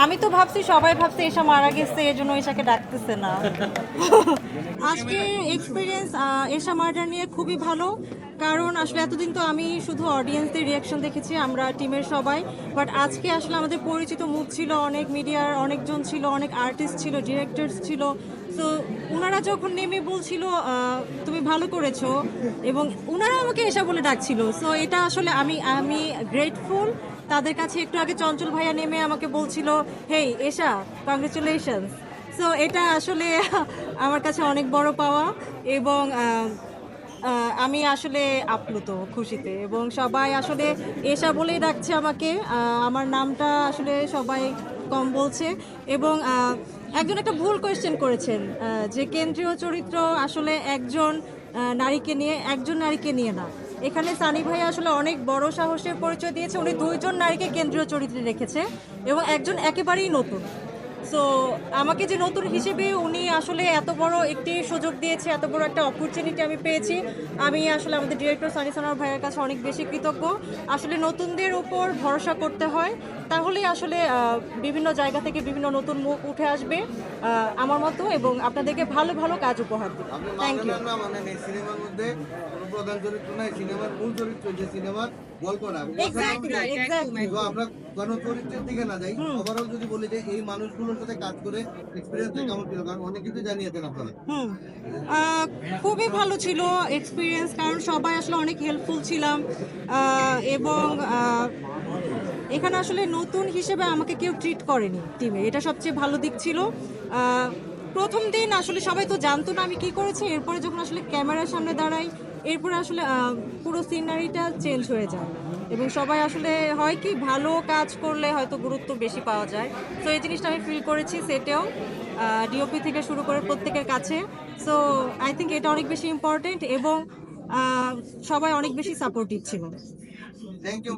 আমি তো ভাবছি সবাই ভাবছে এসা মারা গেছে এই জন্য এসাকে ডাকতেছে না। আজকে এক্সপিরিয়েন্স এসা মার্ডার নিয়ে খুবই ভালো, কারণ আসলে এতদিন তো আমি শুধু অডিয়েন্সদের রিয়াকশন দেখেছি, আমরা টিমের সবাই। বাট আজকে আসলে আমাদের পরিচিত মুখ ছিল, অনেক মিডিয়ার অনেকজন ছিল, অনেক আর্টিস্ট ছিল, ডিরেক্টরস ছিল। সো ওনারা যখন নেমে বলছিল তুমি ভালো করেছো, এবং ওনারা আমাকে এসা বলে ডাকছিল। সো এটা আসলে আমি আমি গ্রেটফুল তাদের কাছে। একটু আগে চঞ্চল ভাইয়া নেমে আমাকে বলছিল হেই এসা কংগ্রেচুলেশনস। সো এটা আসলে আমার কাছে অনেক বড় পাওয়া, এবং আমি আসলে আপ্লুত খুশিতে, এবং সবাই আসলে এসা বলেই ডাকছে আমাকে। আমার নামটা আসলে সবাই কম বলছে, এবং একজন একটা ভুল কোয়েশ্চেন করেছেন যে কেন্দ্রীয় চরিত্র আসলে একজন নারীকে নিয়ে না। এখানে সানি ভাই আসলে অনেক বড় সাহসের পরিচয় দিয়েছে, উনি দুইজন নারীকে কেন্দ্রীয় চরিত্রে রেখেছে এবং একজন একেবারেই নতুন। সো আমাকে যে নতুন হিসেবে উনি আসলে এত বড় একটি সুযোগ দিয়েছে, এত বড় একটা অপরচুনিটি আমি পেয়েছি। আমি আসলে আমাদের ডিরেক্টর সানি সানোয়ার ভাইয়ের কাছে অনেক বেশি কৃতজ্ঞ। আসলে নতুনদের উপর ভরসা করতে হয়, তাহলেই আসলে বিভিন্ন জায়গা থেকে বিভিন্ন নতুন মুখ উঠে আসবে আমার মতো, এবং আপনাদেরকে ভালো ভালো কাজ উপহার দেবে। Thank you. মানে এই সিনেমার মধ্যে কোনো প্রধান চরিত্র নাই, সিনেমার মূল চরিত্র যে সিনেমার গল্পটা এক্স্যাক্টলি। তো আমরা কোনো চরিত্রের দিকে না যাই, ওভারঅল যদি বলি যে এই মানুষগুলোর সাথে কাজ করে এক্সপিরিয়েন্সটা কেমন ছিল, কারণ অনেক কিছু জানিয়েছেন আপনারা। খুবই ভালো ছিল এক্সপিরিয়েন্স, কারণ সবাই আসলে অনেক হেল্পফুল ছিলাম, এবং এখানে আসলে নতুন হিসেবে আমাকে কেউ ট্রিট করেনি টিমে, এটা সবচেয়ে ভালো দিক ছিল। প্রথম দিন আসলে সবাই তো জানতো না আমি কি করেছি, এরপরে যখন আসলে ক্যামেরার সামনে দাঁড়াই, এরপরে আসলে পুরো সিনারিটা চেঞ্জ হয়ে যায়, এবং সবাই আসলে হয় কি ভালো কাজ করলে হয়তো গুরুত্ব বেশি পাওয়া যায়। তো এই জিনিসটা আমি ফিল করেছি সেটেও, ডিওপি থেকে শুরু করে প্রত্যেকের কাছে। সো আই থিঙ্ক এটা অনেক বেশি ইম্পর্টেন্ট, এবং সবাই অনেক বেশি সাপোর্টিভ ছিল। Thank you.